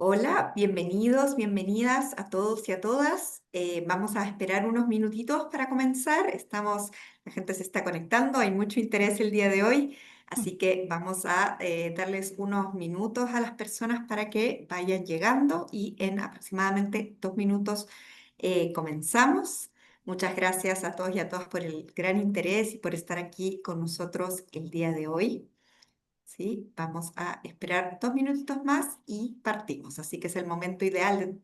Hola, bienvenidos, bienvenidas a todos y a todas. Vamos a esperar unos minutitos para comenzar. La gente se está conectando, hay mucho interés el día de hoy, así que vamos a darles unos minutos a las personas para que vayan llegando y en aproximadamente 2 minutos comenzamos. Muchas gracias a todos y a todas por el gran interés y por estar aquí con nosotros el día de hoy. ¿Sí? Vamos a esperar 2 minutitos más y partimos. Así que es el momento ideal de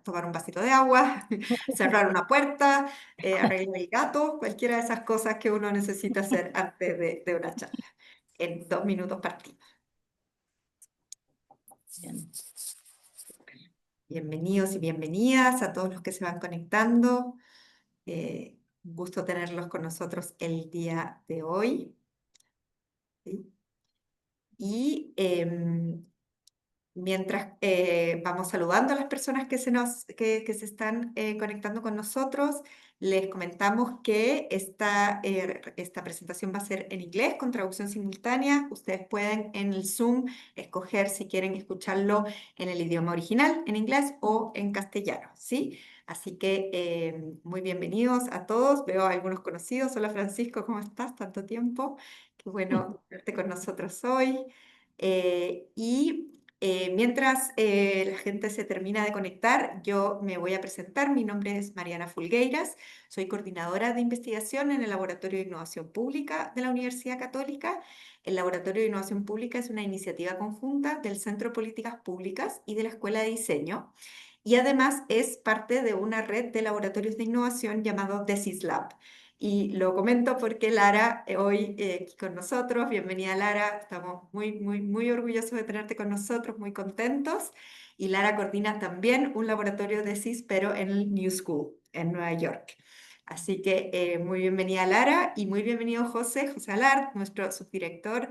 tomar un vasito de agua, cerrar una puerta, arreglar el gato, cualquiera de esas cosas que uno necesita hacer antes de una charla. En 2 minutos partimos. Bien. Bienvenidos y bienvenidas a todos los que se van conectando. Un gusto tenerlos con nosotros el día de hoy. ¿Sí? Y mientras vamos saludando a las personas que se están conectando con nosotros, les comentamos que esta presentación va a ser en inglés con traducción simultánea. Ustedes pueden en el Zoom escoger si quieren escucharlo en el idioma original, en inglés o en castellano, ¿sí? Así que muy bienvenidos a todos. Veo a algunos conocidos. Hola Francisco, ¿cómo estás? Tanto tiempo. Qué bueno verte con nosotros hoy. Mientras la gente se termina de conectar, yo me voy a presentar. Mi nombre es Mariana Fulgueiras, soy coordinadora de investigación en el Laboratorio de Innovación Pública de la Universidad Católica. El Laboratorio de Innovación Pública es una iniciativa conjunta del Centro de Políticas Públicas y de la Escuela de Diseño, y además es parte de una red de laboratorios de innovación llamado DesiSlab. Y lo comento porque Lara hoy aquí con nosotros. Bienvenida Lara, estamos muy orgullosos de tenerte con nosotros, muy contentos. Y Lara coordina también un laboratorio de CIS, pero en el New School, en Nueva York. Así que muy bienvenida Lara y muy bienvenido José Alart, nuestro subdirector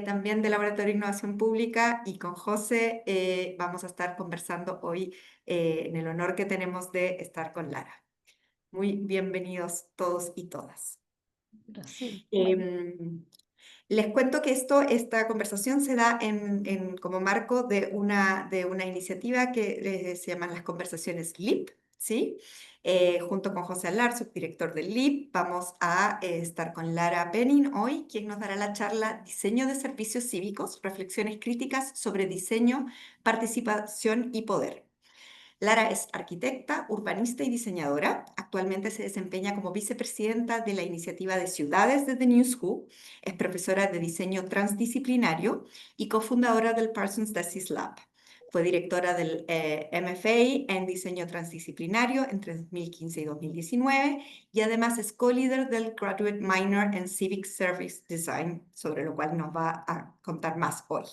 también del Laboratorio de Innovación Pública. Y con José vamos a estar conversando hoy en el honor que tenemos de estar con Lara. Muy bienvenidos todos y todas. Gracias. Em, Les cuento que esta conversación se da como marco de una iniciativa que se llaman las Conversaciones LIP, ¿sí? Junto con José Alar, subdirector del LIP, vamos a estar con Lara Penin hoy, quien nos dará la charla Diseño de Servicios Cívicos, reflexiones críticas sobre diseño, participación y poder. Lara es arquitecta, urbanista y diseñadora. Actualmente se desempeña como vicepresidenta de la iniciativa de ciudades de The New School. Es profesora de diseño transdisciplinario y cofundadora del Parsons Thesis Lab. Fue directora del MFA en diseño transdisciplinario entre 2015 y 2019 y además es co-líder del Graduate Minor en Civic Service Design, sobre lo cual nos va a contar más hoy.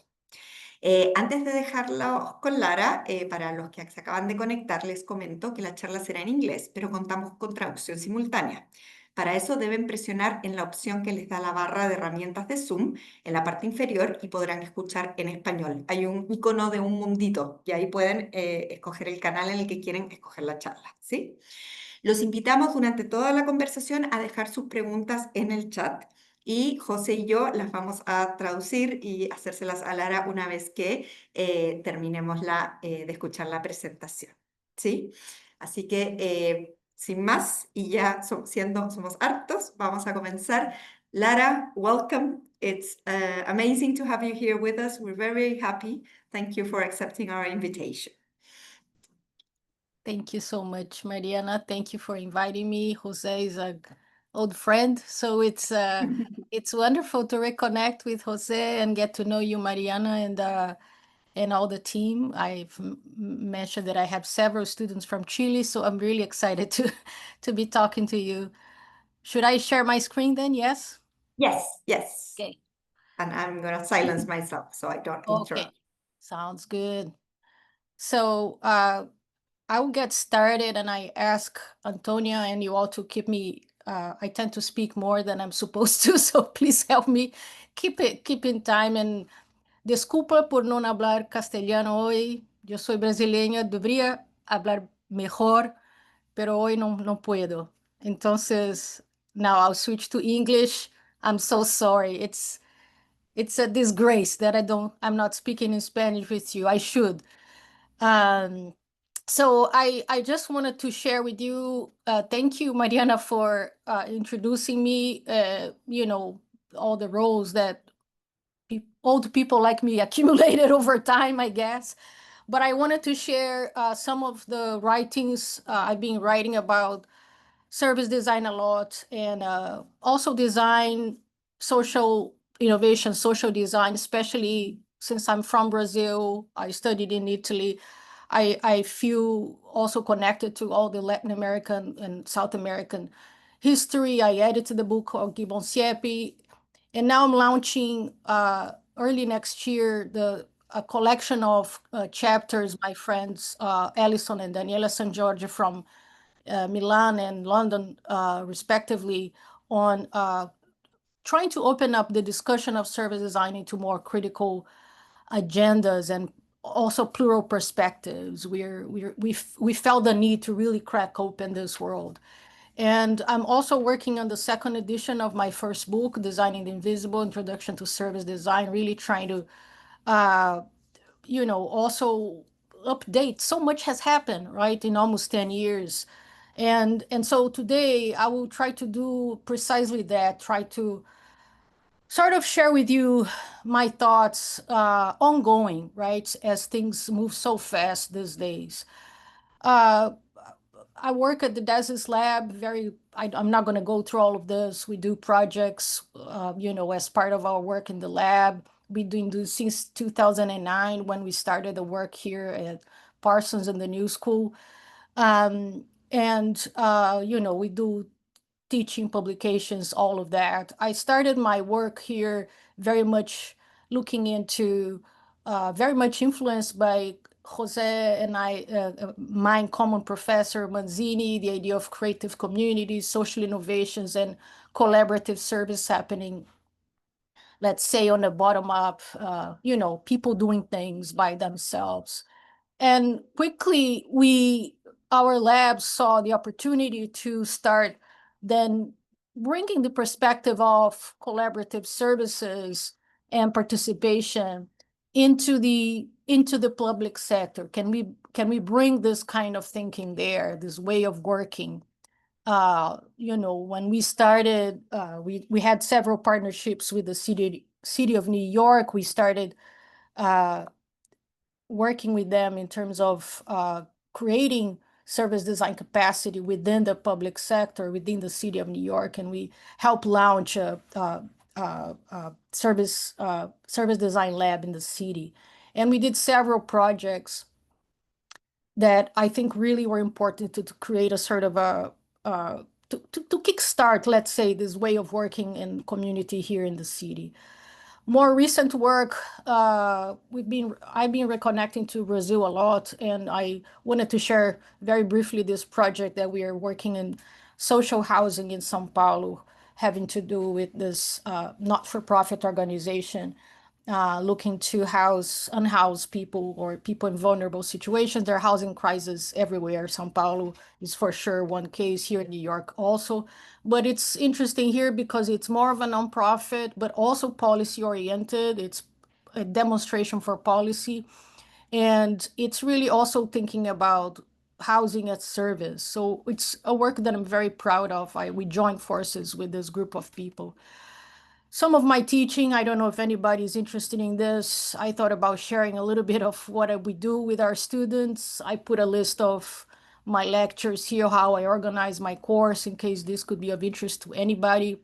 Antes de dejarlo con Lara, para los que se acaban de conectar, les comento que la charla será en inglés, pero contamos con traducción simultánea. Para eso deben presionar en la opción que les da la barra de herramientas de Zoom en la parte inferior y podrán escuchar en español. Hay un icono de un mundito y ahí pueden escoger el canal en el que quieren escoger la charla, ¿sí? Los invitamos durante toda la conversación a dejar sus preguntas en el chat y José y yo las vamos a traducir y hacérselas a Lara una vez que terminemos de escuchar la presentación. ¿Sí? Así que sin más y ya somos hartos, vamos a comenzar. Lara, welcome. It's amazing to have you here with us. We're very happy. Thank you for accepting our invitation. Thank you so much, Mariana. Thank you for inviting me. Jose is an old friend, so it's wonderful to reconnect with Jose and get to know you, Mariana, and all the team. I've mentioned that I have several students from Chile, so I'm really excited to be talking to you. Should I share my screen then? Yes? Yes. Okay. And I'm going to silence myself so I don't Okay. interrupt. Sounds good. So I will get started, and I ask Antonia and you all to keep me. I tend to speak more than I'm supposed to, so please help me keep in time. And desculpa por no hablar castellano hoy. Yo soy brasileña, debería hablar mejor, pero hoy no puedo. Entonces, now I'll switch to English. I'm so sorry. It's a disgrace that I'm not speaking in Spanish with you. I should. Um, so I just wanted to share with you, thank you, Mariana, for introducing me, all the roles that old people like me accumulated over time, I guess. But I wanted to share some of the writings I've been writing about service design a lot, and also design, social innovation, social design, especially since I'm from Brazil. I studied in Italy. I feel also connected to all the Latin American and South American history. I edited the book of Gibbon Siepi, and now I'm launching early next year the a collection of chapters. My friends Alison and Daniela San Giorgio from Milan and London, respectively, on trying to open up the discussion of service design into more critical agendas and also plural perspectives. We felt the need to really crack open this world. And I'm also working on the second edition of my first book, Designing the Invisible: Introduction to Service Design, really trying to uh, also update. So much has happened, right, in almost 10 years. And so today I will try to do precisely that, try to sort of share with you my thoughts ongoing, right, as things move so fast these days. Uh, I work at the DESIS lab. I'm not going to go through all of this. We do projects, as part of our work in the lab. We've been doing since 2009 when we started the work here at Parsons in the New School. And we do teaching, publications, all of that. I started my work here very much looking into, very much influenced by Jose and my common professor Manzini, the idea of creative communities, social innovations, and collaborative service happening, let's say, on the bottom up, people doing things by themselves. And quickly, our lab saw the opportunity to start then bringing the perspective of collaborative services and participation into the public sector. Can we bring this kind of thinking there, this way of working? When we started, we had several partnerships with the city of New York. We started working with them in terms of creating service design capacity within the public sector, within the city of New York, and we helped launch a service design lab in the city. And we did several projects that I think really were important to create a sort of to kickstart, let's say, this way of working in community here in the city. More recent work, I've been reconnecting to Brazil a lot, and I wanted to share very briefly this project that we are working in social housing in São Paulo, having to do with this not-for-profit organization looking to house unhoused people or people in vulnerable situations. There are housing crises everywhere. São Paulo is for sure one case, here in New York also. But it's interesting here because it's more of a nonprofit, but also policy oriented. It's a demonstration for policy. And it's really also thinking about housing as service. So it's a work that I'm very proud of. We joined forces with this group of people. Some of my teaching, I don't know if anybody's interested in this. I thought about sharing a little bit of what we do with our students. I put a list of my lectures here, how I organize my course, in case this could be of interest to anybody.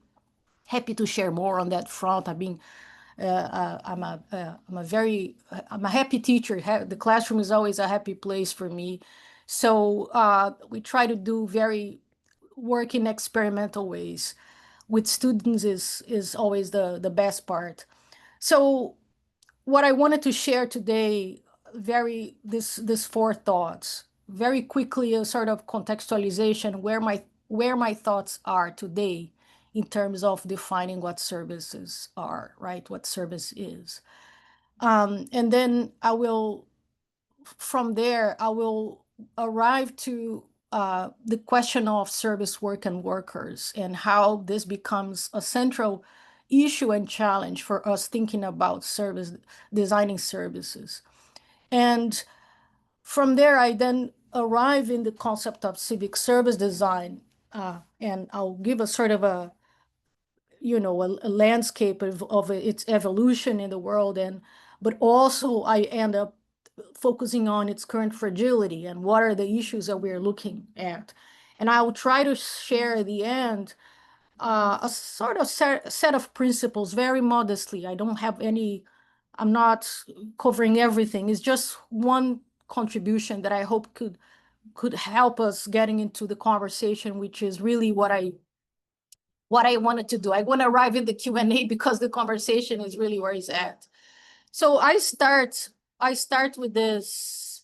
Happy to share more on that front. I'm a happy teacher. The classroom is always a happy place for me. So we try to do very work in experimental ways with students is always the best part. So what I wanted to share today, this four thoughts, very quickly, a sort of contextualization where my thoughts are today in terms of defining what services are, right? What service is. And then from there, I will arrive to the question of service work and workers and how this becomes a central issue and challenge for us thinking about designing services. And From there, I then arrive in the concept of civic service design, and I'll give a sort of a, a landscape of its evolution in the world, and but also I end up focusing on its current fragility and what are the issues that we're looking at. And I will try to share at the end a sort of set of principles very modestly. I don't have any, I'm not covering everything. It's just one contribution that I hope could help us getting into the conversation, which is really what I wanted to do. I want to arrive in the Q&A because the conversation is really where it's at. So I start with this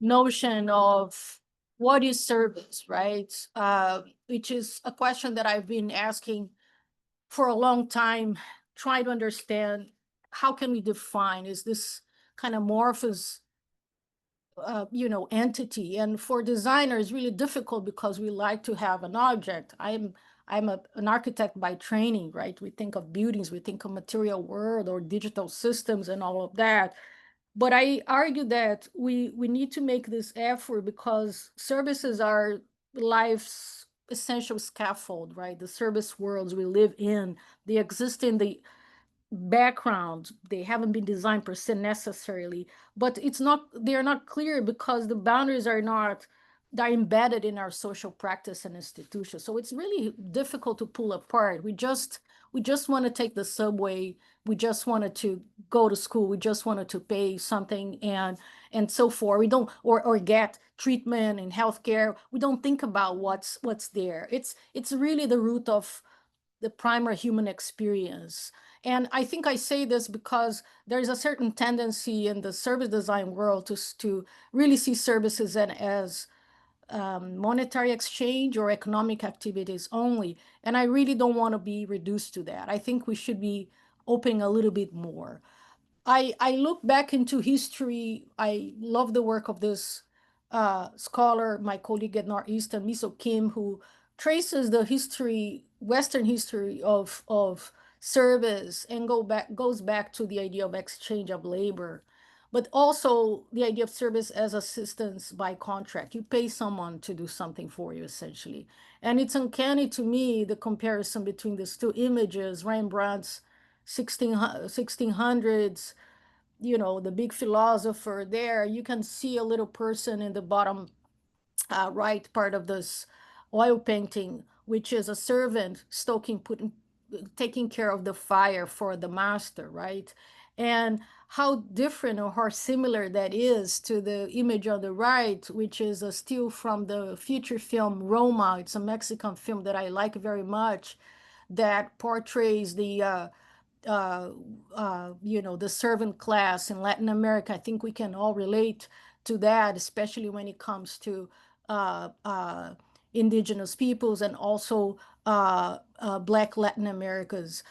notion of what is service, right? Which is a question that I've been asking for a long time, trying to understand how can we define, is this kind of amorphous entity. And for designers, really difficult because we like to have an object. An architect by training, right? We think of buildings, we think of material world or digital systems and all of that. But I argue that we need to make this effort because services are life's essential scaffold, right? The service worlds we live in, they exist in the background. They haven't been designed per se necessarily, but they're not clear because the boundaries are not, they're embedded in our social practice and institutions. So it's really difficult to pull apart. We just want to take the subway. We just wanted to go to school. We just wanted to pay something and so forth. We don't, or get treatment in healthcare. We don't think about what's there. It's really the root of the primary human experience. And I think I say this because there's a certain tendency in the service design world to really see services as monetary exchange or economic activities only. And I really don't want to be reduced to that. I think we should be opening a little bit more. I look back into history. I love the work of this scholar, my colleague at Northeastern, Miso Kim, who traces the history, Western history of service and goes back to the idea of exchange of labor, but also the idea of service as assistance by contract. You pay someone to do something for you, essentially. And it's uncanny to me, the comparison between these two images, Rembrandt's 1600s, the big philosopher there. You can see a little person in the bottom right part of this oil painting, which is a servant taking care of the fire for the master, right? And how different or how similar that is to the image on the right, which is a still from the feature film Roma. It's a Mexican film that I like very much, that portrays uh, the servant class in Latin America. I think we can all relate to that, especially when it comes to uh, uh, indigenous peoples and also Black Latin Americans.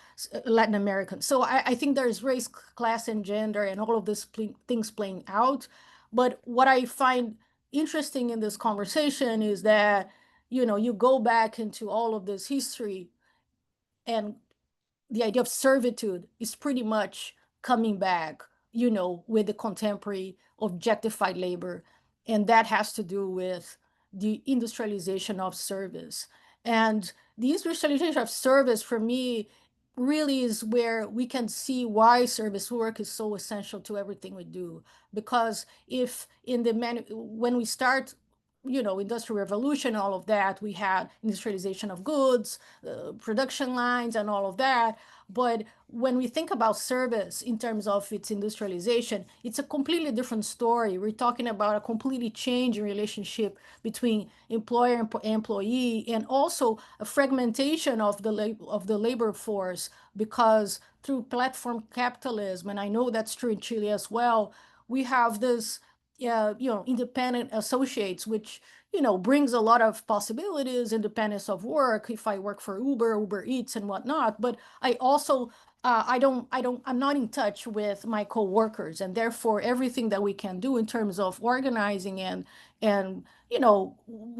So I think there's race, class, and gender, and all of these things playing out. But what I find interesting in this conversation is that you go back into all of this history, and the idea of servitude is pretty much coming back, with the contemporary objectified labor. And that has to do with the industrialization of service. And the industrialization of service, for me, really is where we can see why service work is so essential to everything we do. Because if when we start, industrial revolution, all of that, we had industrialization of goods, production lines and all of that. But when we think about service in terms of its industrialization, it's a completely different story. We're talking about a completely changing relationship between employer and employee, and also a fragmentation of the labor force, because through platform capitalism, and I know that's true in Chile as well, we have this independent associates, which brings a lot of possibilities, independence of work. If I work for Uber Eats and whatnot, but I also I'm not in touch with my coworkers, and therefore everything that we can do in terms of organizing and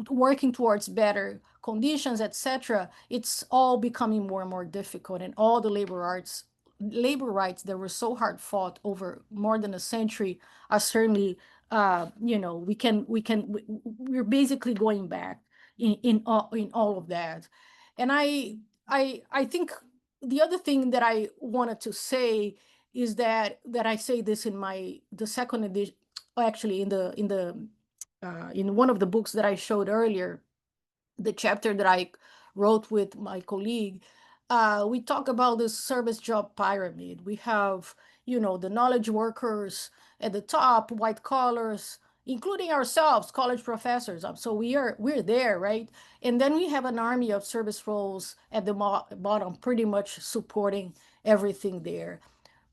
working towards better conditions, etc., it's all becoming more and more difficult. And all the labor rights that were so hard fought over more than a century are certainly we're basically going back in all of that. And I think the other thing that I wanted to say is that I say this in the second edition, actually in one of the books that I showed earlier, the chapter that I wrote with my colleague. We talk about this service job pyramid. We have, the knowledge workers at the top, white collars, including ourselves, college professors. So we're there, right? And then we have an army of service roles at the bottom, pretty much supporting everything there.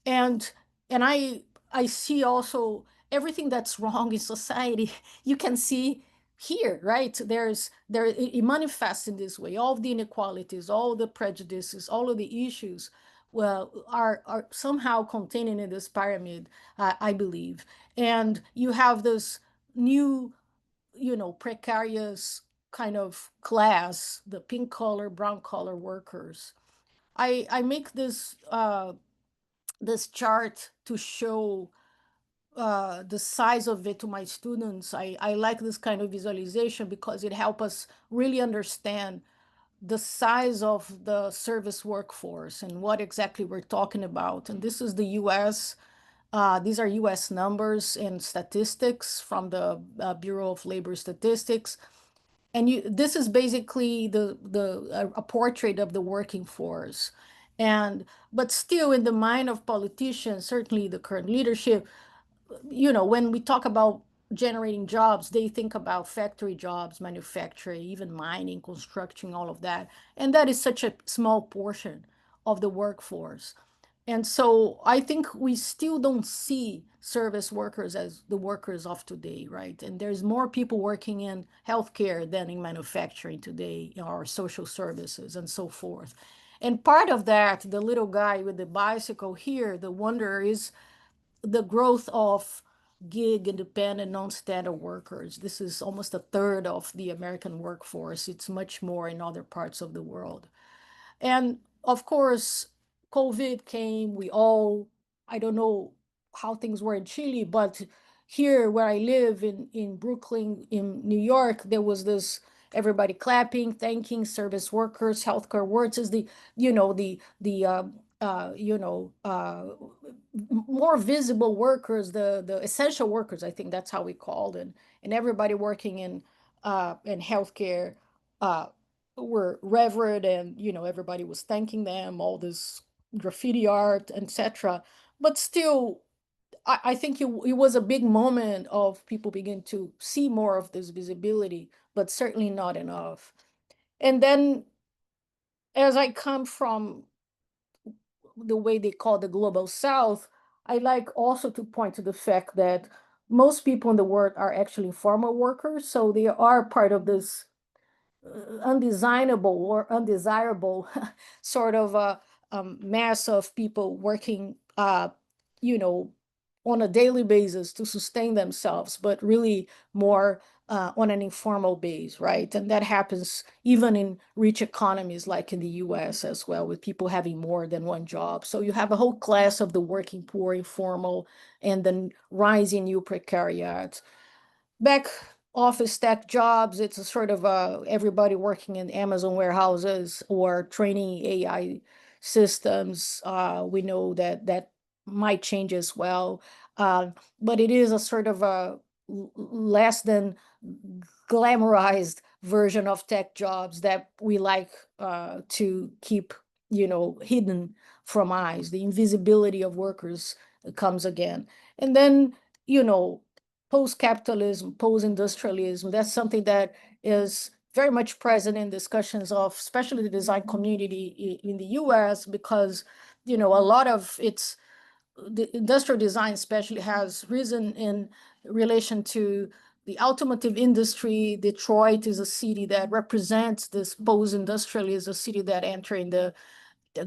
And and i i see also everything that's wrong in society. You can see here, right? It manifests in this way. All of the inequalities, all the prejudices, all of the issues, well, are somehow contained in this pyramid, I believe. And you have this new, precarious kind of class, the pink collar, brown collar workers. I make this chart to show the size of it to my students. I like this kind of visualization because it helps us really understand the size of the service workforce and what exactly we're talking about. And this is the US. These are US numbers and statistics from the Bureau of Labor Statistics. And this is basically a portrait of the working force. And but still, in the mind of politicians, certainly the current leadership, when we talk about generating jobs, they think about factory jobs, manufacturing, even mining, construction, all of that. And that is such a small portion of the workforce. And so I think we still don't see service workers as the workers of today, right? And there's more people working in healthcare than in manufacturing today, or social services and so forth. And part of that, the little guy with the bicycle here, the wonder is the growth of gig, independent, non-standard workers. This is almost a third of the American workforce. It's much more in other parts of the world. And of course, COVID came. I don't know how things were in Chile, but here where I live in Brooklyn, in New York, there was this everybody clapping, thanking service workers, healthcare workers, uh, you know, uh, more visible workers, the essential workers, I think that's how we called it, and everybody working in healthcare uh, were revered, and everybody was thanking them, all this graffiti art, etc. But still, I think it was a big moment of people begin to see more of this visibility, but certainly not enough. And then, as I come from the way they call the global south, I like also to point to the fact that most people in the world are actually informal workers, so they are part of this undesignable or undesirable sort of a mass of people working, you know, on a daily basis to sustain themselves, but really more on an informal base, right? And that happens even in rich economies like in the US as well, with people having more than one job. So you have a whole class of the working poor, informal, and then rising new precariat. Back office tech jobs, it's a sort of everybody working in Amazon warehouses or training AI systems. We know that that might change as well. But it is a sort of a less than glamorized version of tech jobs that we like to keep, hidden from eyes. The invisibility of workers comes again. And then, you know, post-capitalism, post-industrialism, that's something that is very much present in discussions of especially the design community in the US, because, a lot of its the industrial design especially has risen in relation to the automotive industry. Detroit is a city that represents this post-industrialism, a city that entered the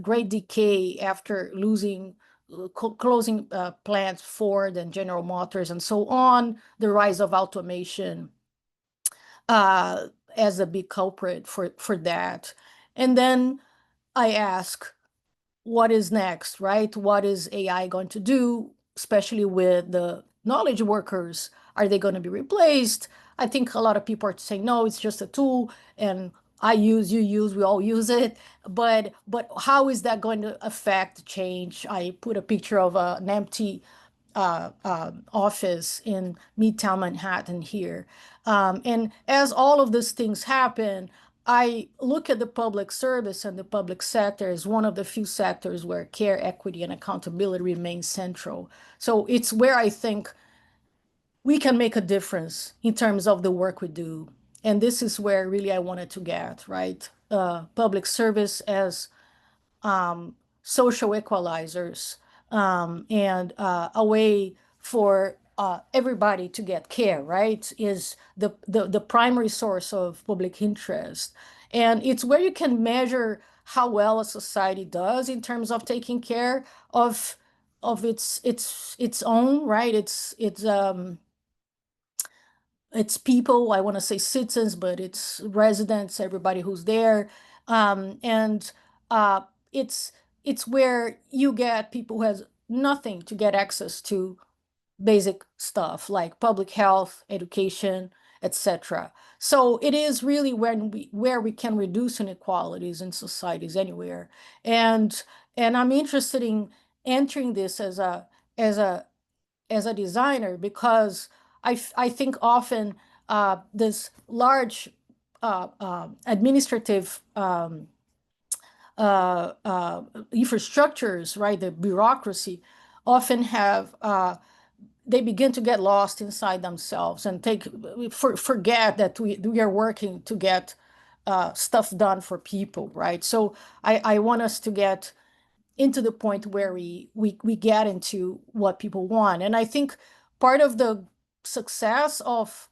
great decay after losing closing plants, Ford and General Motors and so on, the rise of automation uh, as a big culprit for that. And then I ask, what is next, right? What is AI going to do, especially with the knowledge workers, are they going to be replaced? I think a lot of people are saying, no, it's just a tool, and I use, you use, we all use it. But how is that going to affect change? I put a picture of an empty office in Midtown Manhattan here. And as all of these things happen, I look at the public service and the public sector as one of the few sectors where care, equity, and accountability remain central. So it's where I think we can make a difference in terms of the work we do. And this is where really I wanted to get, right? Public service as social equalizers, and a way for everybody to get care, right, is the primary source of public interest. And it's where you can measure how well a society does in terms of taking care of its own, right? It's people, I want to say citizens, but it's residents, everybody who's there. And it's it's where you get people who has nothing to get access to basic stuff like public health, education, etc. So it is really where we can reduce inequalities in societies anywhere. And I'm interested in entering this as a as a designer because I think often this large administrative infrastructures, right, the bureaucracy, often have they begin to get lost inside themselves and forget that we are working to get stuff done for people, right? So I want us to get into the point where we get into what people want. And I think part of the success of,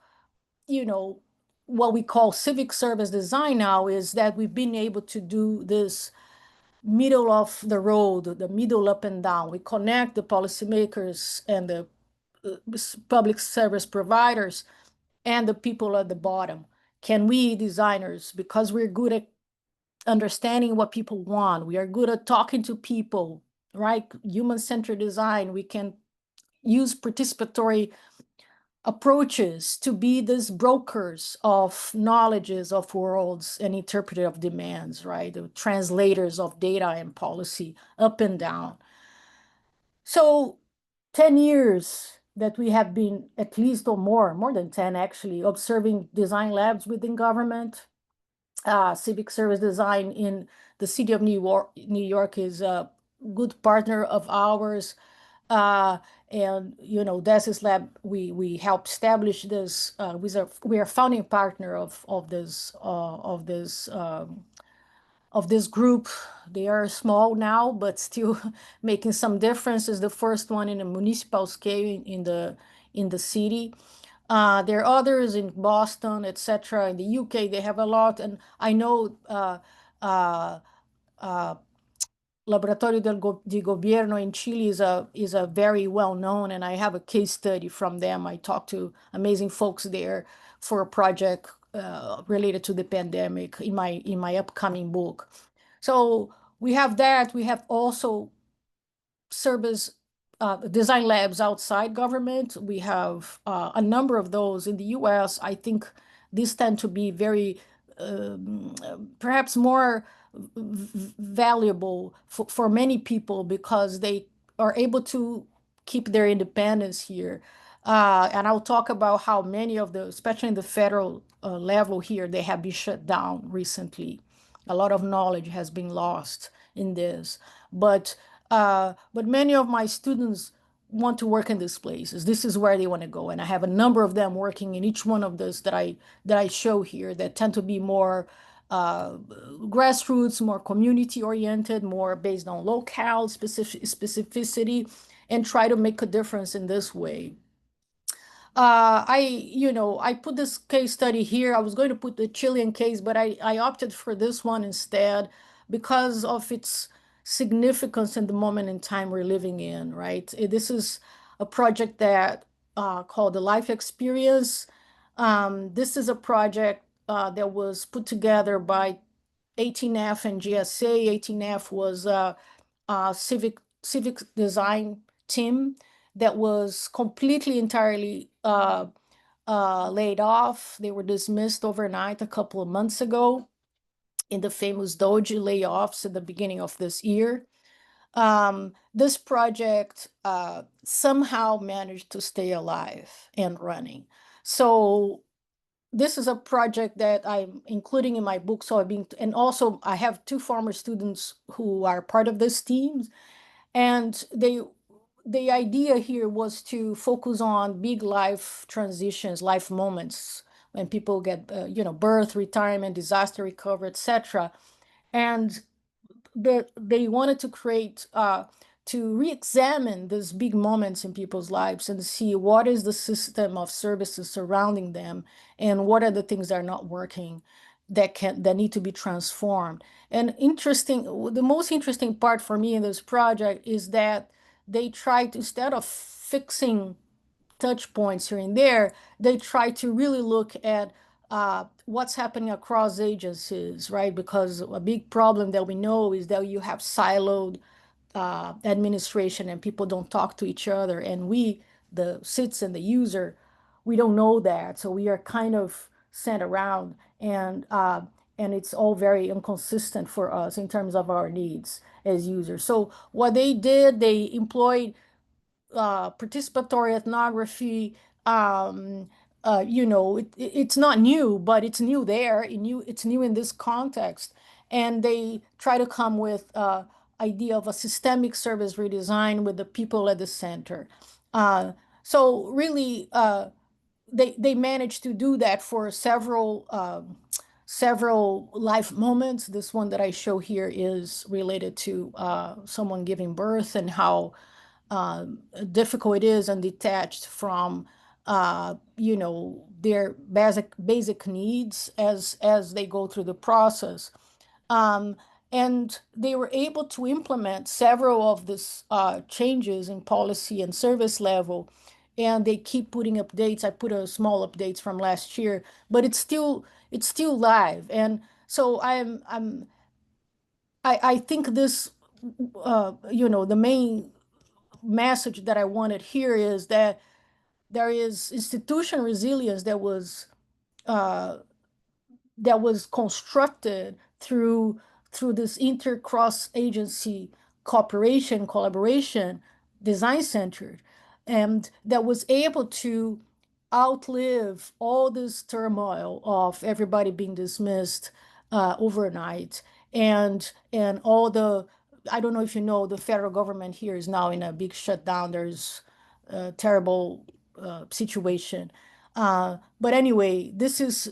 you know, what we call civic service design now is that we've been able to do this middle of the road, the middle up and down. We connect the policymakers and the public service providers and the people at the bottom. Can we designers, because we're good at understanding what people want. We are good at talking to people, right? Human-centered design. We can use participatory approaches to be these brokers of knowledges of worlds and interpretive demands, right? The translators of data and policy up and down. So 10 years that we have been, at least or more than 10 actually, observing design labs within government. Civic service design in the city of New York is a good partner of ours. Uh, and you know, Desis Lab, we helped establish this. We are founding partner of this group. They are small now, but still making some difference. Is the first one in a municipal scale in the city. There are others in Boston, etc. In the UK, they have a lot, and I know uh, uh, Laboratorio di Gobierno in Chile is a very well known, and I have a case study from them. I talked to amazing folks there for a project related to the pandemic in my upcoming book. So we have that. We have also service design labs outside government. We have a number of those in the US. I think these tend to be very, perhaps more valuable for many people because they are able to keep their independence here. And I'll talk about how many of the, especially in the federal level here, they have been shut down recently. A lot of knowledge has been lost in this. But many of my students want to work in these places. This is where they want to go, and I have a number of them working in each one of those that I show here that tend to be more grassroots, more community oriented, more based on locale specificity, and try to make a difference in this way. I put this case study here. I was going to put the Chilean case, but I opted for this one instead because of its significance in the moment in time we're living in, right? This is a project that called the Life Experience. This is a project that was put together by 18F and GSA. 18F was a civic design team that was completely, entirely laid off. They were dismissed overnight a couple of months ago in the famous Doji layoffs at the beginning of this year. This project somehow managed to stay alive and running. So this is a project that I'm including in my book. So and also I have two former students who are part of this team, and the idea here was to focus on big life transitions, life moments when people get, birth, retirement, disaster recovery, etc. And they wanted to create to re-examine these big moments in people's lives and see what is the system of services surrounding them and what are the things that are not working that need to be transformed. And the most interesting part for me in this project is that they tried, instead of fixing touch points here and there, they try to really look at what's happening across agencies, right? Because a big problem that we know is that you have siloed administration and people don't talk to each other. And we, the citizen, the user, we don't know that. So we are kind of sent around, and it's all very inconsistent for us in terms of our needs as users. So what they did, they employed participatory ethnography. Um, it's not new, but it's new there. It's new in this context, and they try to come with idea of a systemic service redesign with the people at the center. Uh, so really, they managed to do that for several life moments. This one that I show here is related to someone giving birth and how uh, difficult it is and detached from their basic needs as they go through the process. Um, and they were able to implement several of these changes in policy and service level, and they keep putting updates. I put a small updates from last year, but it's still live. And so I think this the main message that I wanted here is that there is institution resilience uh, that was constructed through this inter-cross agency cooperation, collaboration, design centered, and that was able to outlive all this turmoil of everybody being dismissed overnight, and all the, I don't know if you know, the federal government here is now in a big shutdown. There's a terrible situation. But anyway, this is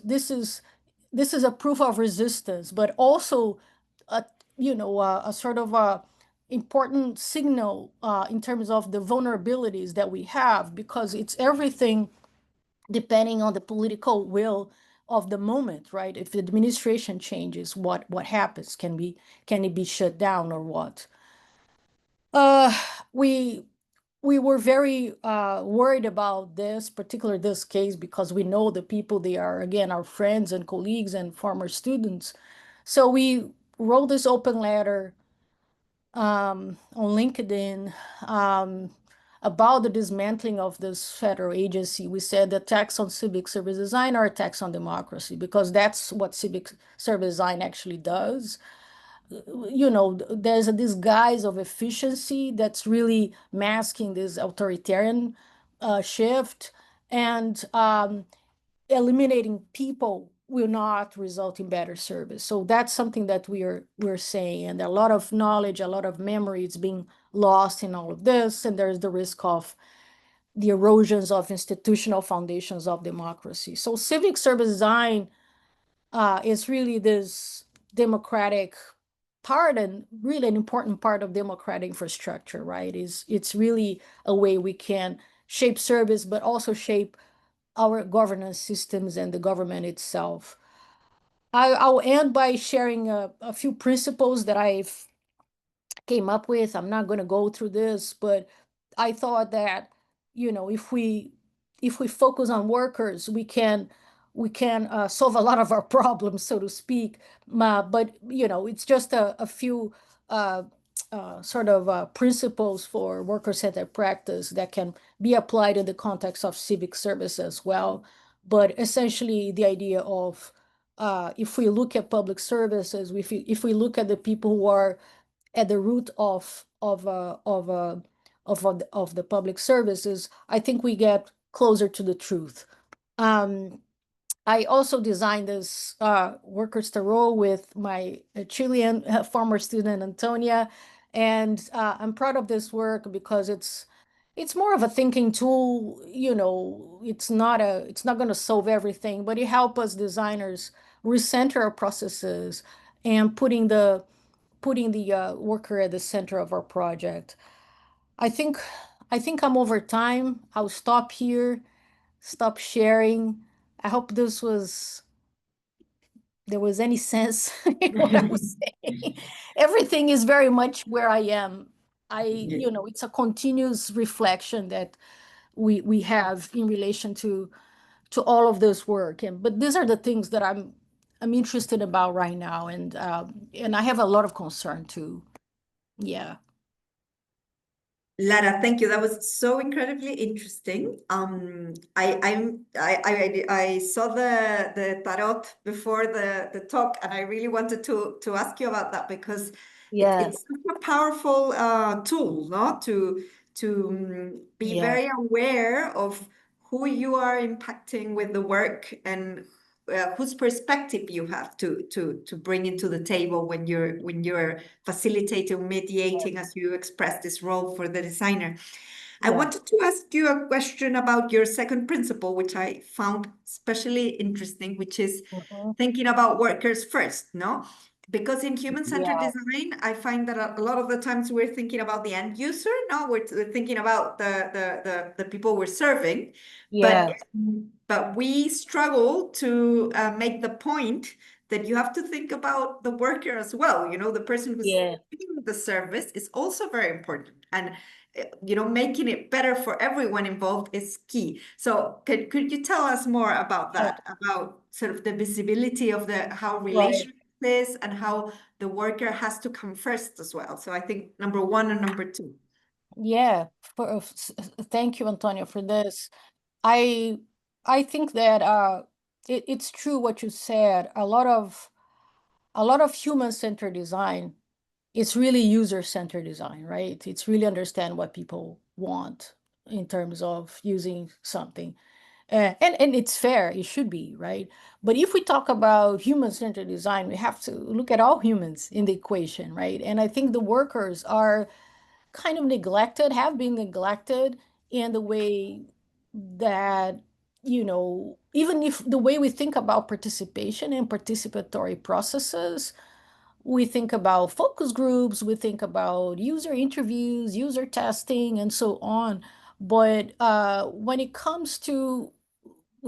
a proof of resistance, but also a a sort of a important signal in terms of the vulnerabilities that we have, because it's everything depending on the political will of the moment, right? If the administration changes, what happens? Can it be shut down or what? Uh, we we were very worried about this case, because we know the people. They are, again, our friends and colleagues and former students. So we wrote this open letter on LinkedIn um, about the dismantling of this federal agency. We said attacks on civic service design are attacks on democracy, because that's what civic service design actually does. There's a disguise of efficiency that's really masking this authoritarian shift, and eliminating people will not result in better service. So that's something that we're saying, and a lot of knowledge, a lot of memory is being lost in all of this, and there's the risk of the erosions of institutional foundations of democracy. So civic service design is really this democratic part, and really an important part of democratic infrastructure, right? It's really a way we can shape service, but also shape our governance systems and the government itself. I'll end by sharing a few principles that I've came up with. I'm not going to go through this, but I thought that, if we focus on workers, we can solve a lot of our problems, so to speak. But it's just a few uh, sort of principles for worker-centered practice that can be applied in the context of civic service as well. But essentially, the idea of if we look at public services, if we look at the people who are at the root of the public services, I think we get closer to the truth. Um, I also designed this workers tarot with my Chilean former student Antonia, and I'm proud of this work because it's more of a thinking tool. You know, it's not going to solve everything, but it helps us designers recenter our processes and putting the worker at the center of our project. I think I think I'm over time. I'll stop here, stop sharing. I hope there was any sense in what I was saying. Everything is very much where I am. Yeah. It's a continuous reflection that we have in relation to all of this work. But these are the things that I'm interested about right now, and I have a lot of concern too. Yeah. Lara, thank you. That was so incredibly interesting. I saw the tarot before the talk, and I really wanted to ask you about that because Yeah. it's such a powerful tool, no? To be Yeah. very aware of who you are impacting with the work and whose perspective you have to bring into the table when you're facilitating, mediating, as you express this role for the designer. I Yeah. wanted to ask you a question about your second principle, which I found especially interesting, which is Mhm. thinking about workers first, no? Because in human-centered Yeah. design, I find that a lot of the times we're thinking about the end user, no, we're thinking about the people we're serving, but Yeah. but we struggle to make the point that you have to think about the worker as well. You know, the person who's Yeah. giving the service is also very important, and making it better for everyone involved is key. So could you tell us more about Yeah. that, about sort of the visibility of the how Right. relational is and how the worker has to come first as well? So I think number one and number two. Yeah. Thank you, Antonio, for this. I I think that it's true what you said. A lot of human-centered design, it's really user-centered design, right? It's really understand what people want in terms of using something. And it's fair, it should be, right? But if we talk about human-centered design, we have to look at all humans in the equation, right? And I think the workers are kind of neglected, have been neglected in the way that, even if the way we think about participation and participatory processes, we think about focus groups, we think about user interviews, user testing, and so on. But when it comes to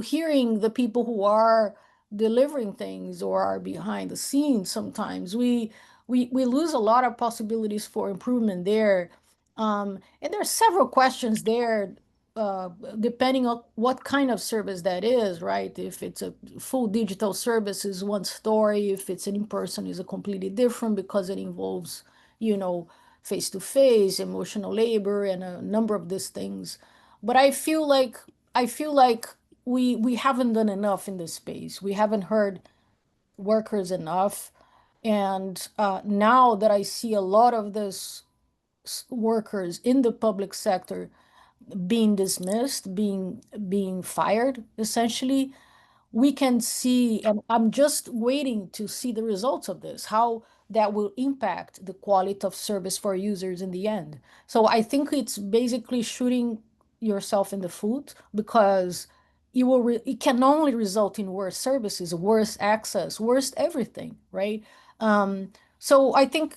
hearing the people who are delivering things or are behind the scenes, sometimes we lose a lot of possibilities for improvement there. And there are several questions there, uh, depending on what kind of service that is, right? If it's a full digital service is one story. If it's an in-person is a completely different, because it involves, you know, face-to-face, emotional labor, and a number of these things. But I feel like we haven't done enough in this space. We haven't heard workers enough. And now that I see a lot of this workers in the public sector being dismissed, being fired, essentially, we can see, and I'm just waiting to see the results of this, how that will impact the quality of service for users in the end. So I think it's basically shooting yourself in the foot, because it can only result in worse services, worse access, worse everything, right? So I think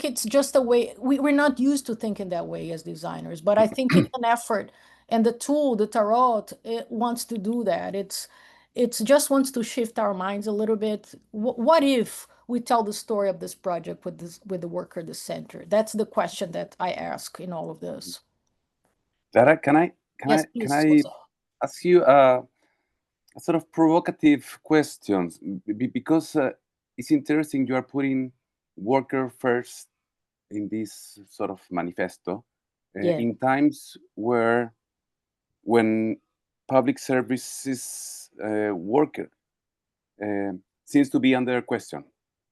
it's just a way we're not used to thinking that way as designers, but I think it's an effort, and the tool, the tarot, it wants to do that. It's just wants to shift our minds a little bit. What if we tell the story of this project with the worker at the center? That's the question that I ask in all of this. Lara, can I can Yes, I can please, I Jose. ask you a sort of provocative questions because it's interesting you are putting worker first in this sort of manifesto, Yeah. in times when public services worker seems to be under question,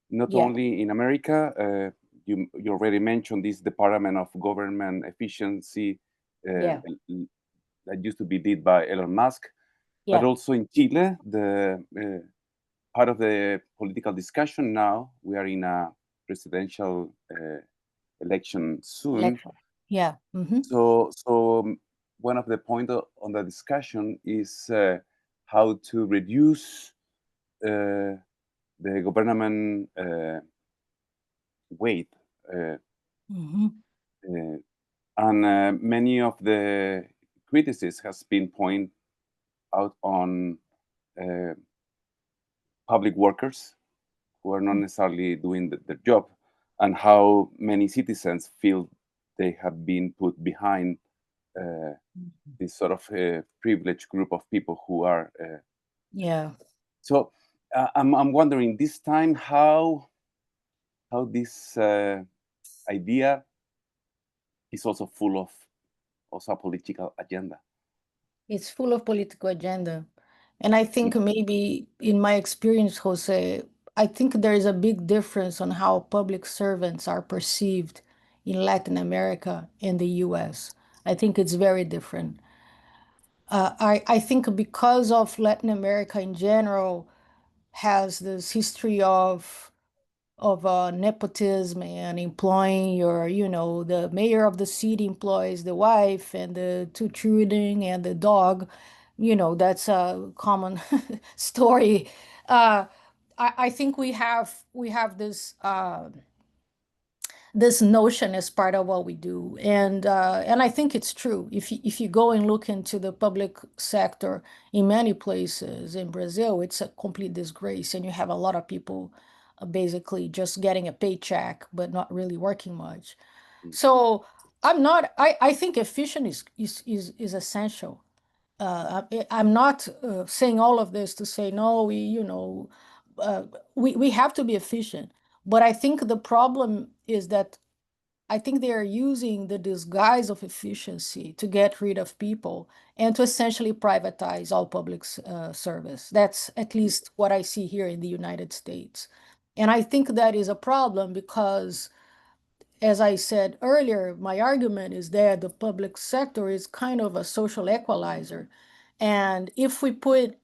not Yeah. only in America. You already mentioned this Department of Government Efficiency Yeah. that used to be led by Elon Musk, but Yeah. also in Chile, the part of the political discussion now. We are in a presidential election soon. Election. Yeah. Mm-hmm. So one of the points on the discussion is how to reduce the government weight, Mm-hmm. and many of the criticism has been pointed out on uh, public workers who are not necessarily doing their job, and how many citizens feel they have been put behind this sort of privileged group of people who are. Yeah. So I'm wondering this time how this idea is also full of also a political agenda. It's full of political agenda. And I think maybe in my experience, Jose, I think there is a big difference on how public servants are perceived in Latin America and the US. I think it's very different. I think because of Latin America in general has this history of nepotism and employing the mayor of the city employs the wife and the two children and the dog. That's a common story. uh, I think we have this notion as part of what we do, and I think it's true. If you go and look into the public sector in many places in Brazil, it's a complete disgrace, and you have a lot of people basically just getting a paycheck but not really working much. Mm. So I think efficient is essential. I'm not saying all of this to say no, we have to be efficient. But I think the problem is that I think they are using the disguise of efficiency to get rid of people and to essentially privatize all public service. That's at least what I see here in the United States. And I think that is a problem because, as I said earlier, my argument is that the public sector is kind of a social equalizer. And if we put,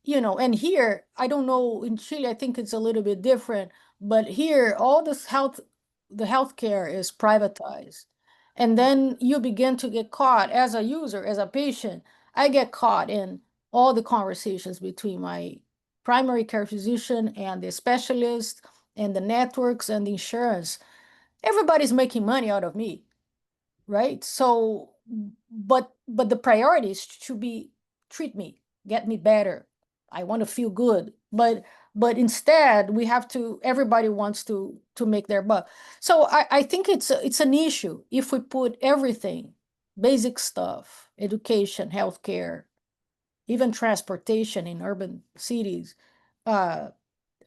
and here, I don't know, in Chile, I think it's a little bit different, but here, all this the healthcare is privatized. And then you begin to get caught as a user, as a patient. I get caught in all the conversations between my primary care physician and the specialist and the networks and the insurance. Everybody's making money out of me, right? So, but the priorities should be treat me, get me better. I want to feel good, but instead we have to. Everybody wants to make their buck. So I think it's an issue if we put everything, basic stuff, education, healthcare, even transportation in urban cities, uh,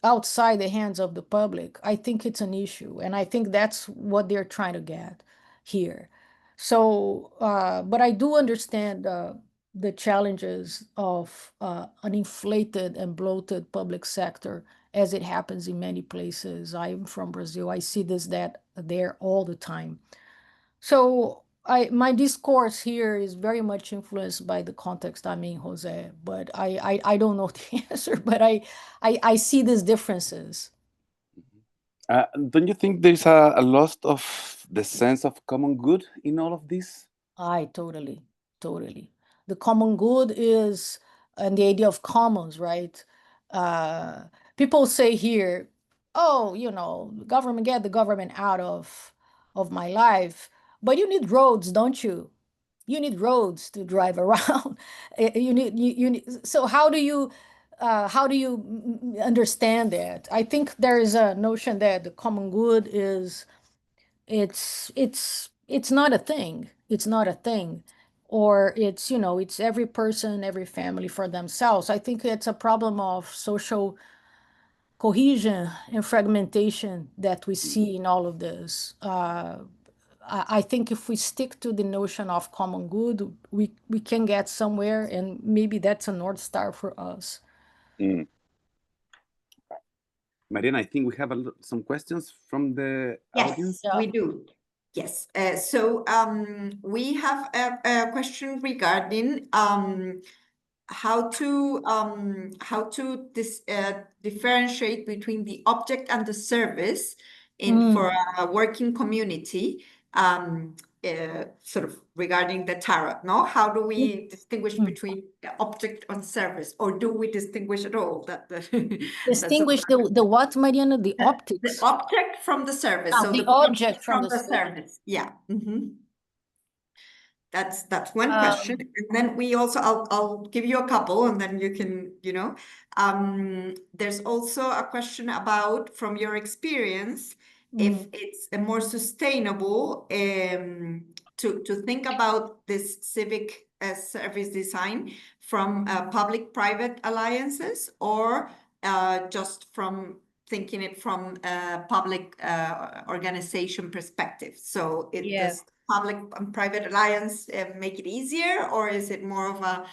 outside the hands of the public. I think it's an issue, and I think that's what they're trying to get here. So, but I do understand the challenges of an inflated and bloated public sector, as it happens in many places. I'm from Brazil. I see that there all the time. So my discourse here is very much influenced by the context I'm in, Jose. But I don't know the answer, but I see these differences. Don't you think there's a loss of the sense of common good in all of this? I totally. The common good is, and the idea of commons, right? Uh, People say here, oh, the government, get the government out of my life, but you need roads, don't you? You need roads to drive around. You need. So how do you understand that? I think there is a notion that the common good is it's not a thing. It's not a thing. Or it's every person, every family for themselves. I think it's a problem of social cohesion and fragmentation that we see in all of this. I think if we stick to the notion of common good, we can get somewhere, and maybe that's a North Star for us. Mm. Mariana, I think we have some questions from the audience. Yes, we do. Yes. So we have a question regarding how to differentiate between the object and the service for a working community, sort of regarding the tarot. No, how do we distinguish between the object and service, or do we distinguish at all? That's Distinguish the what, Mariana? The optics. The object from the service. So The the object from from the the service. Yeah. That's one question. And then we also, I'll give you a couple, and then you can, there's also a question about, from your experience, if it's a more sustainable to think about this civic service design from public-private alliances, or just from thinking it from a public organization perspective. So it does public and private alliance make it easier, or is it more of a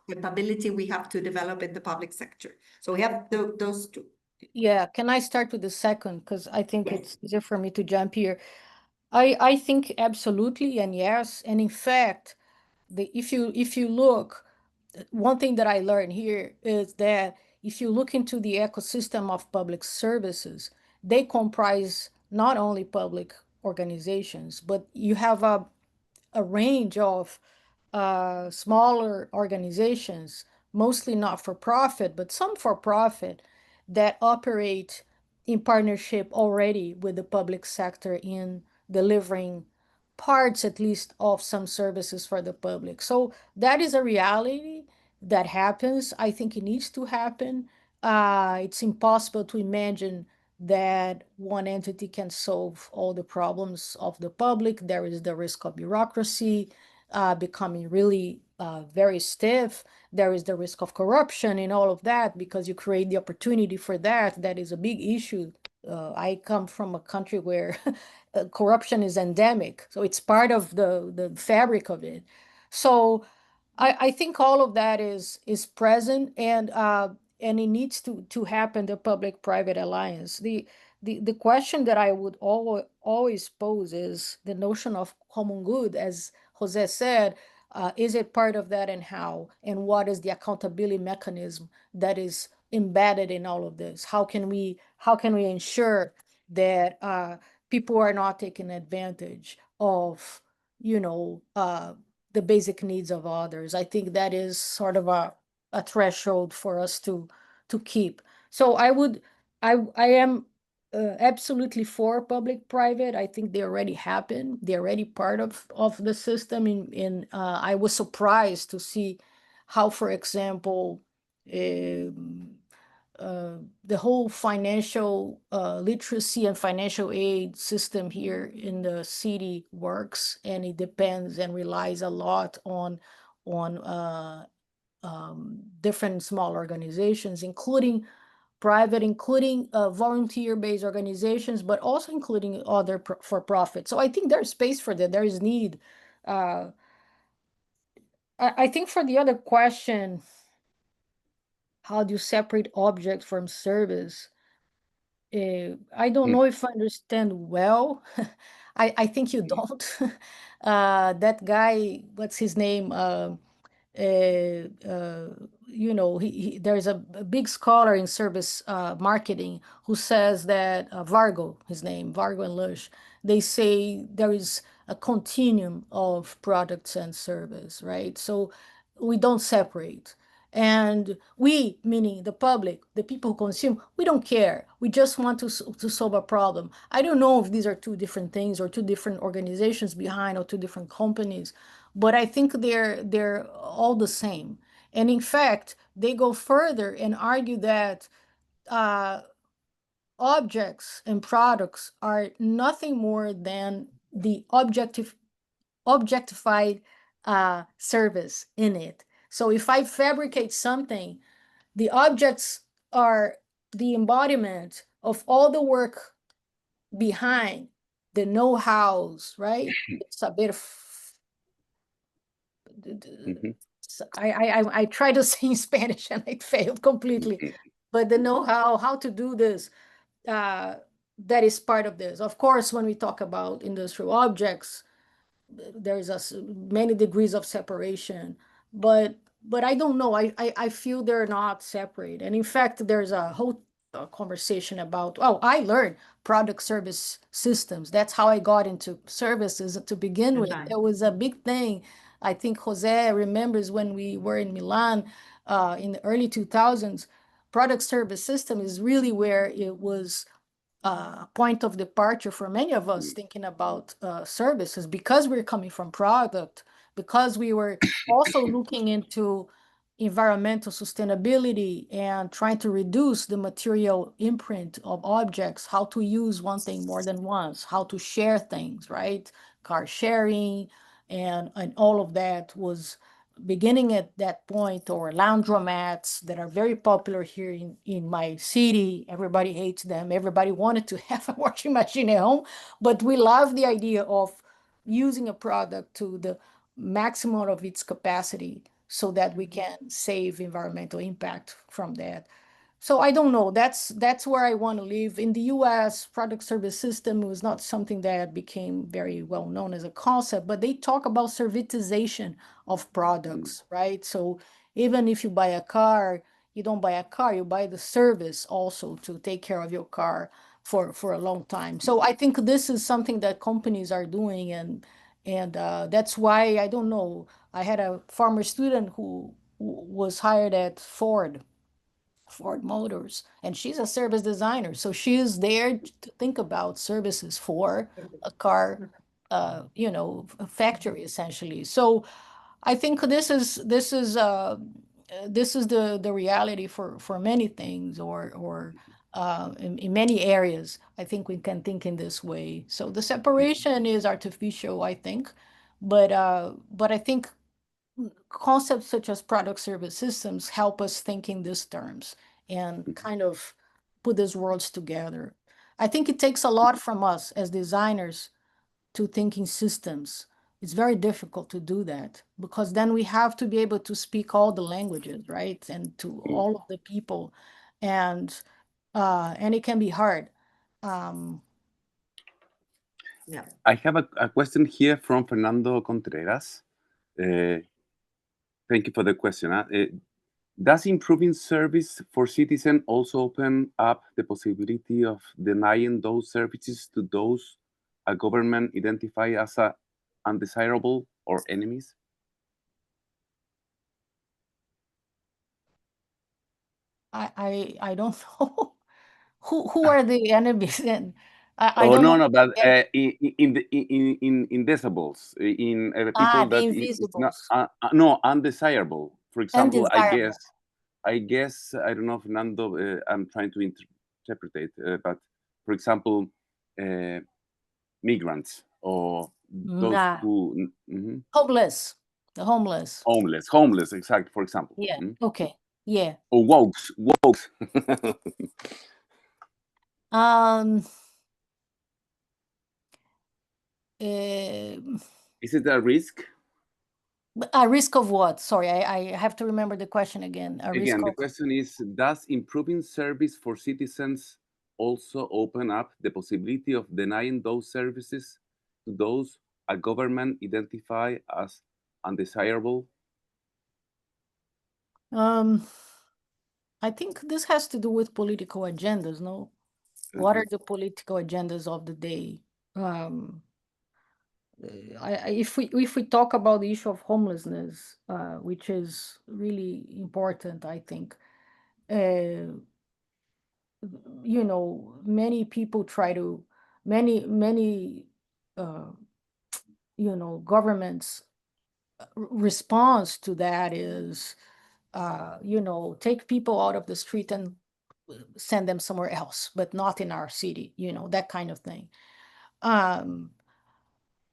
capability we have to develop in the public sector? So we have those two. Yeah, can I start with the second? Because I think it's easier for me to jump here. I think absolutely, and yes. And in fact, if you look, one thing that I learned here is that if you look into the ecosystem of public services, they comprise not only public organizations, but you have a range of smaller organizations, mostly not for profit, but some for profit, that operate in partnership already with the public sector in delivering parts, at least, of some services for the public. So that is a reality that happens. I think it needs to happen. It's impossible to imagine that one entity can solve all the problems of the public. There is the risk of bureaucracy becoming really very stiff. There is the risk of corruption and all of that, because you create the opportunity for that. That is a big issue. I come from a country where corruption is endemic, so it's part of the fabric of it. So I think all of that is present, and it needs to happen, the public-private alliance. The question that I would always pose is the notion of common good, as Jose said. Is it part of that, and how? And what is the accountability mechanism that is embedded in all of this? How can we ensure that people are not taking advantage of, the basic needs of others? I think that is sort of a threshold for us to keep. So I am absolutely for public-private. I think they already happen. They're already part of the system. I was surprised to see how, for example, the whole financial literacy and financial aid system here in the city works, and it depends and relies a lot on different small organizations, including private, including volunteer-based organizations, but also including other for-profit. So I think there's space for that. There is need. I think for the other question, how do you separate object from service? I don't know if I understand well. I think you don't. That guy, what's his name? There's a big scholar in service marketing who says that Vargo, his name, Vargo and Lush, they say there is a continuum of products and service, right? So we don't separate. And we, meaning the public, the people who consume, we don't care. We just want to solve a problem. I don't know if these are two different things, or two different organizations behind, or two different companies, but I think they're all the same. And in fact, they go further and argue that objects and products are nothing more than the objectified service in it. So if I fabricate something, the objects are the embodiment of all the work behind the know-hows, right? It's a bit of Mhm. I tried to say in Spanish and I failed completely. But the know-how, how to do this, that is part of this. Of course, when we talk about industrial objects, there's many degrees of separation, but I don't know. I feel they're not separate. And in fact, there's a whole conversation about, oh, I learned product service systems. That's how I got into services to begin with. Right. There was a big thing. I think Jose remembers when we were in Milan in the early 2000s. Product service system is really where it was point of departure for many of us thinking about services, because we're coming from product, because we were also looking into environmental sustainability and trying to reduce the material imprint of objects, how to use one thing more than once, how to share things, right? Car sharing and all of that was beginning at that point, or laundromats that are very popular here in my city. Everybody hates them. Everybody wanted to have a washing machine at home, but we love the idea of using a product to the maximum of its capacity so that we can save environmental impact from that. So I don't know. That's where I want to live. In the US, product service system was not something that became very well known as a concept, but they talk about servitization of products, right? So even if you buy a car, you don't buy a car, you buy the service also to take care of your car for a long time. So I think this is something that companies are doing, and that's why I don't know. I had a former student who was hired at Ford Motors, and she's a service designer. So she is there to think about services for a car, a factory essentially. So I think this is the reality for many things, or in many areas. I think we can think in this way. So the separation is artificial, I think, but I think concepts such as product service systems help us think in these terms and kind of put these worlds together. I think it takes a lot from us as designers to think in systems. It's very difficult to do that because then we have to be able to speak all the languages, right? And to all of the people. And it can be hard. Yeah. I have a question here from Fernando Contreras. Thank you for the question. Does improving service for citizens also open up the possibility of denying those services to those a government identify as undesirable or enemies? I don't know who are the enemies, and I Oh don't no, know. no, but in decibels, in people The that it's not invisibles, no undesirable. For example, undesirable. I guess I don't know, Fernando. I'm trying to interpret it, but for example, migrants or those Nah, who homeless, the homeless. homeless, exact. For example, Yeah. Okay. Yeah. or wokes. Um. Uh, Is it a risk? a risk of what? Sorry, I have to remember the question again. A risk Again, the of. question is, does improving service for citizens also open up the possibility of denying those services to those a government identify as undesirable? I think this has to do with political agendas, no? What are the political agendas of the day? Um, if we talk about the issue of homelessness, which is really important, I think, many people try to, many, uh, governments response to that is, take people out of the street and send them somewhere else, but not in our city, that kind of thing.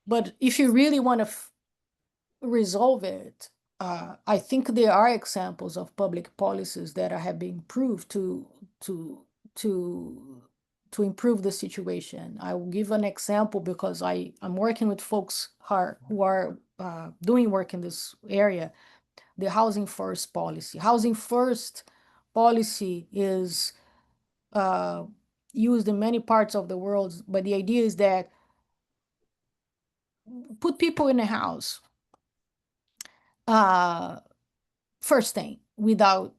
But if you really want to resolve it, I think there are examples of public policies that have been proved to to to improve the situation. I will give an example because I'm working with folks who are doing work in this area. The housing first policy. Housing first policy is uh, used in many parts of the world, but the idea is that put people in a house uh, first thing without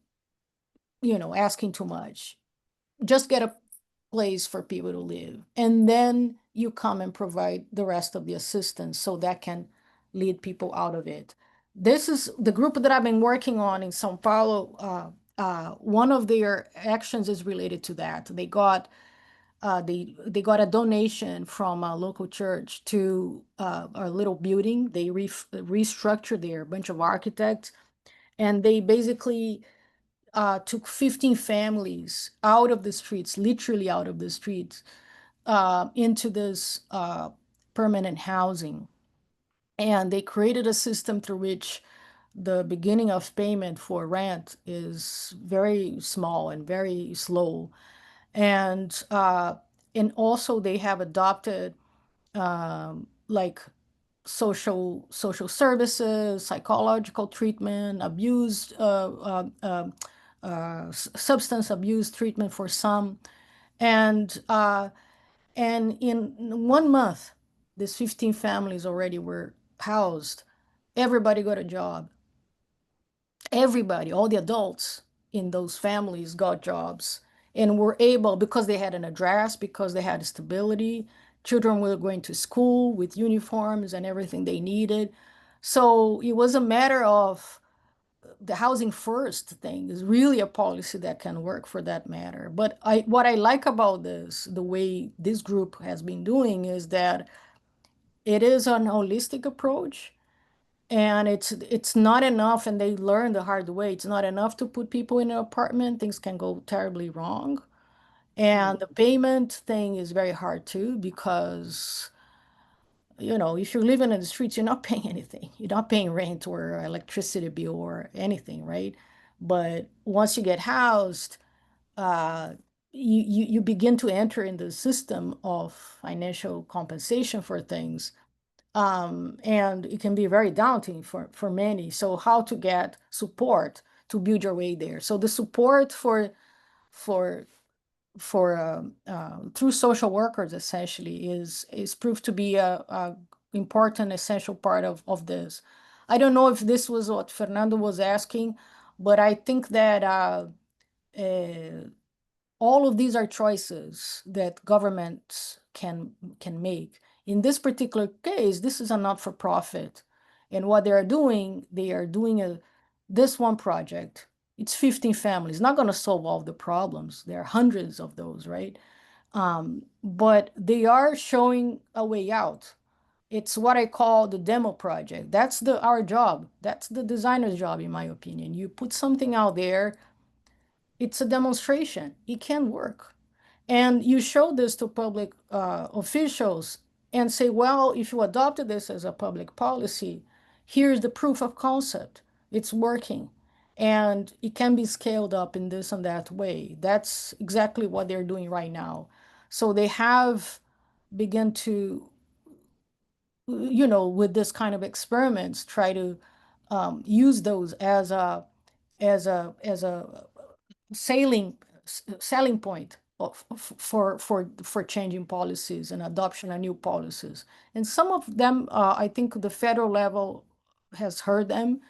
asking too much. Just get a place for people to live, and then you come and provide the rest of the assistance so that can lead people out of it. This is the group that I've been working on in Sao Paulo. One of their actions is related to that. They got a donation from a local church to a little building. They restructured there, a bunch of architects, and they basically took 15 families out of the streets, literally out of the streets, into this permanent housing. And they created a system through which the beginning of payment for rent is very small and very slow. And also they have adopted like social services, psychological treatment, substance abuse treatment for some, and in 1 month, these 15 families already were housed. Everybody got a job. Everybody, all the adults in those families got jobs and were able, because they had an address, because they had stability. Children were going to school with uniforms and everything they needed. So it was a matter of the housing first thing is really a policy that can work for that matter. But what I like about this, the way this group has been doing, is that it is an holistic approach, and it's not enough, and they learn the hard way. It's not enough to put people in an apartment. Things can go terribly wrong. And the payment thing is very hard too, because if you're living in the streets, you're not paying anything. You're not paying rent or electricity bill or anything, right? But once you get housed, uh, you begin to enter in the system of financial compensation for things. And it can be very daunting for many. So how to get support to build your way there. So the support for through social workers essentially is proved to be a important essential part of this. I don't know if this was what Fernando was asking, but I think that uh, all of these are choices that governments can make. In this particular case, this is a not-for-profit, and what they are doing this one project. It's 15 families, not going to solve all the problems. There are hundreds of those, right? But they are showing a way out. It's what I call the demo project. That's our job. That's the designer's job, in my opinion. You put something out there, it's a demonstration. It can work. And you show this to public officials and say, well, if you adopted this as a public policy, here's the proof of concept. It's working. And it can be scaled up in this and that way. That's exactly what they're doing right now. So they have begun to, with this kind of experiments, try to use those as a sailing selling point for changing policies and adoption of new policies. And some of them, I think the federal level has heard them,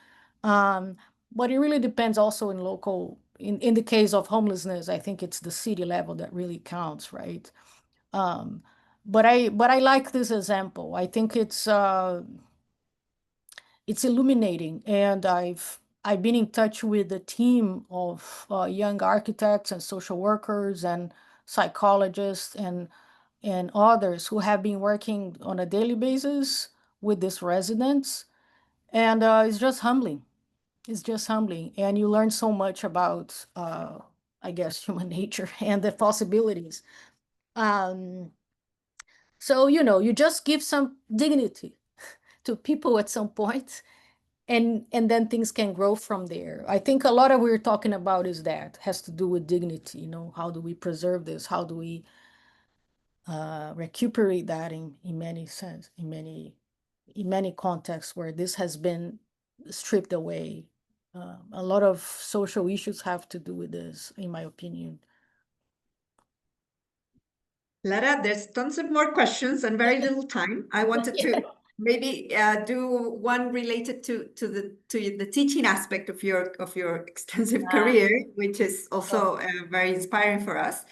um, but it really depends also in local. In the case of homelessness, I think it's the city level that really counts, right? Um, but I like this example. I think it's illuminating, and I've been in touch with a team of young architects and social workers and psychologists and others who have been working on a daily basis with these residents, and it's just humbling. It's just humbling, and you learn so much about, I guess, human nature and the possibilities. Um, so you just give some dignity to people at some point, and then things can grow from there. I think a lot of what we're talking about is that has to do with dignity. How do we preserve this? How do we recuperate that in many sense, in many contexts where this has been stripped away. A lot of social issues have to do with this, in my opinion. Lara, there's tons of more questions and very little time. I wanted to maybe do one related to the teaching aspect of your extensive career, which is also very inspiring for us.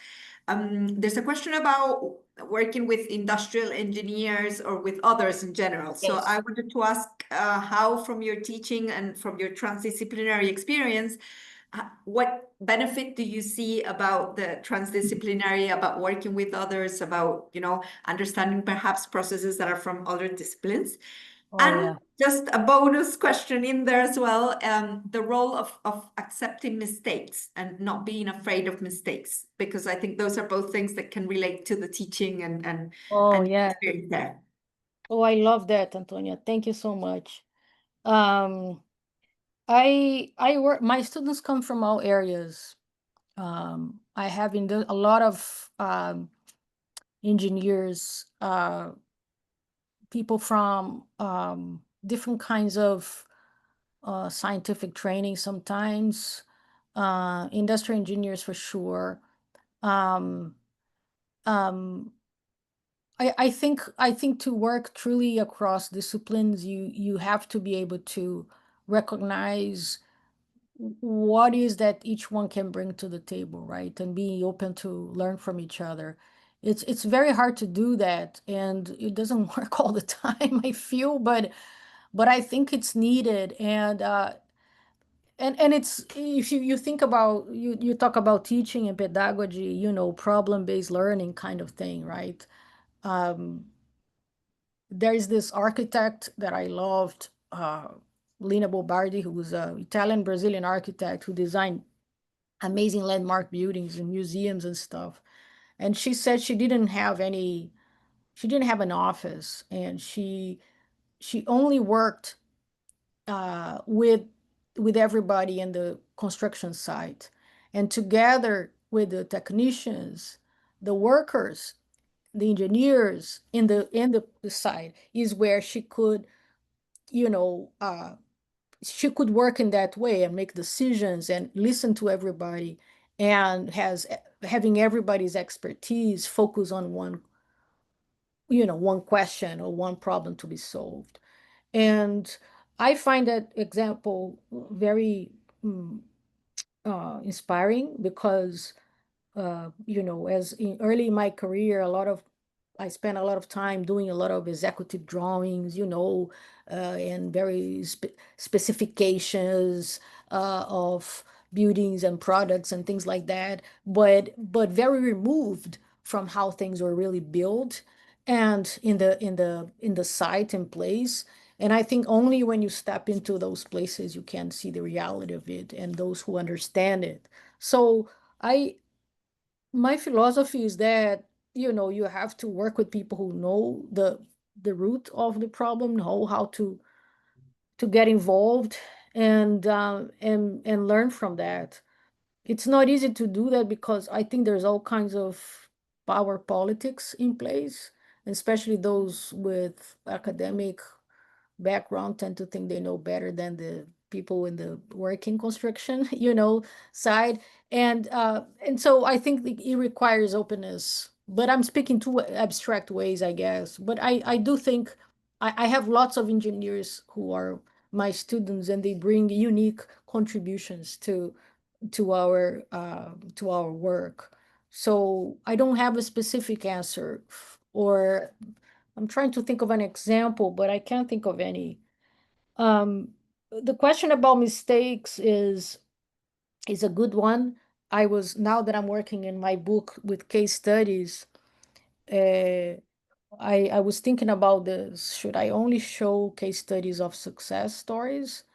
There's a question about working with industrial engineers or with others in general. So Yes. I wanted to ask how, from your teaching and from your transdisciplinary experience, what benefit do you see about the transdisciplinary, about working with others, about, understanding perhaps processes that are from other disciplines? Oh, yeah. Just a bonus question in there as well, the role of accepting mistakes and not being afraid of mistakes, because I think those are both things that can relate to the teaching and Oh, yeah. experience there. Oh, I love that, Antonia. Thank you so much. I work, my students come from all areas. I have a lot of engineers, people from different kinds of scientific training sometimes, industrial engineers for sure. Um, um, I think to work truly across disciplines, you have to be able to recognize what is that each one can bring to the table, right? And be open to learn from each other. It's very hard to do that, and it doesn't work all the time, I feel, but I think it's needed. And it's, if you think about, you talk about teaching and pedagogy, problem-based learning kind of thing, right? There's this architect that I loved, Lina Bobardi, who was an Italian Brazilian architect who designed amazing landmark buildings and museums and stuff. And she said she didn't have an office, and she only worked with everybody in the construction site, and together with the technicians, the workers, the engineers in the site is where she could, you know, she could work in that way and make decisions and listen to everybody, and having everybody's expertise focus on one question or one problem to be solved. And I find that example very inspiring, because as in early in my career, I spent a lot of time doing a lot of executive drawings, and very specifications of buildings and products and things like that, but very removed from how things were really built and in the site and place. And I think only when you step into those places you can see the reality of it and those who understand it. So I my philosophy is that you have to work with people who know the root of the problem, know how to get involved, and learn from that. It's not easy to do that because I think there's all kinds of power politics in place, especially those with academic background tend to think they know better than the people in the working construction, side. And so I think it requires openness. But I'm speaking two abstract ways, I guess. But I do think I have lots of engineers who are my students, and they bring unique contributions to our work. So I don't have a specific answer, or I'm trying to think of an example, but I can't think of any. Um, the question about mistakes is a good one. Now that I'm working in my book with case studies, uh, I was thinking about this. Should I only show case studies of success stories,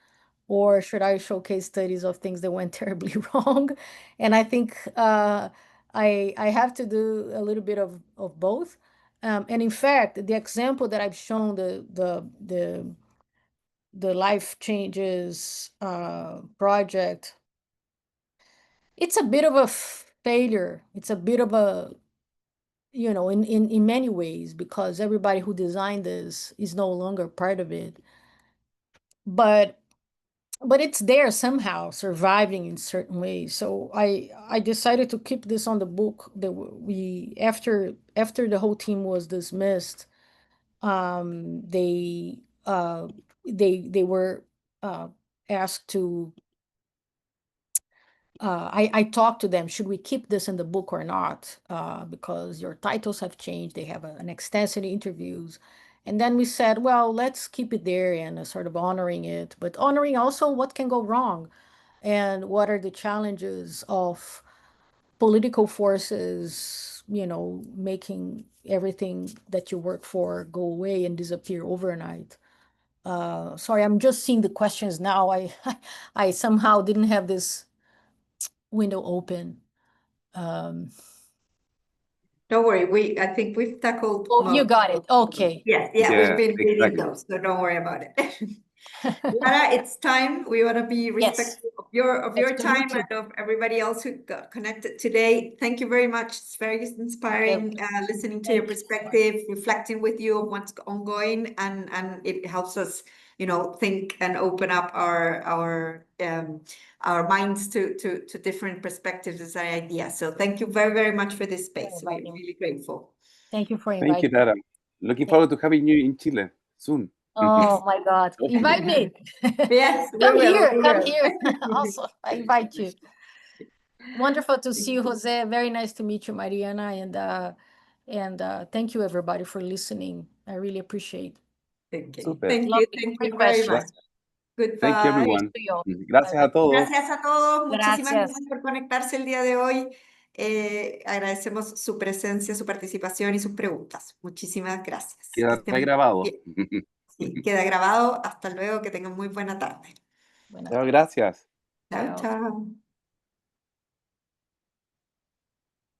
or should I show case studies of things that went terribly wrong? And I think I have to do a little bit of both. And in fact, the example that I've shown, the Life Changes project, it's a bit of a failure. It's a bit of a, you know, in many ways, because everybody who designed this is no longer part of it. But it's there somehow, surviving in certain ways. So I decided to keep this on the book. That we after the whole team was dismissed, they they were asked to. I talked to them, should we keep this in the book or not? Because your titles have changed. They have an extensive interviews. And then we said, well, let's keep it there and sort of honoring it, but honoring also what can go wrong and what are the challenges of political forces, you know, making everything that you work for go away and disappear overnight. Sorry, I'm just seeing the questions now. I somehow didn't have this window open. Um, Don't worry, I think we've tackled oh, you most. got it. Okay. Yeah, we've Yeah, been reading exactly. those, so don't worry about it. Lara, it's time. We want to be Yes. respectful of your Nice to time meet you. and of everybody else who got connected today. Thank you very much. It's very inspiring listening to your Thank you. perspective, reflecting with you on what's ongoing, and it helps us, you know, think and open up our minds to different perspectives and ideas. So thank you very, very much for this space. We're Inviting me. really grateful. Thank you for Thank you, inviting me. Lara. Looking Yeah. forward to having you in Chile soon. Oh my God. Hopefully. Invite me. Yes, we Come will. here. We Come will. here. Also, I invite you. Wonderful to see you, Jose. Very nice to meet you, Mariana. And thank you, everybody, for listening. I really appreciate. Okay. Super. Thank you. Lovely. Thank Great you very much. questions. Thank you, Goodbye. Cheers everyone. to you all. Gracias Bye-bye. a todos. Gracias a todos. Muchísimas Gracias. gracias por conectarse el día de hoy. Agradecemos su presencia, su participación y sus preguntas. Muchísimas gracias. Que Queda estén muy grabado. bien. Sí, queda grabado. Hasta luego. Que tengan muy buena tarde. Buenas Chao, tardes. gracias. Chao, Chao. chao.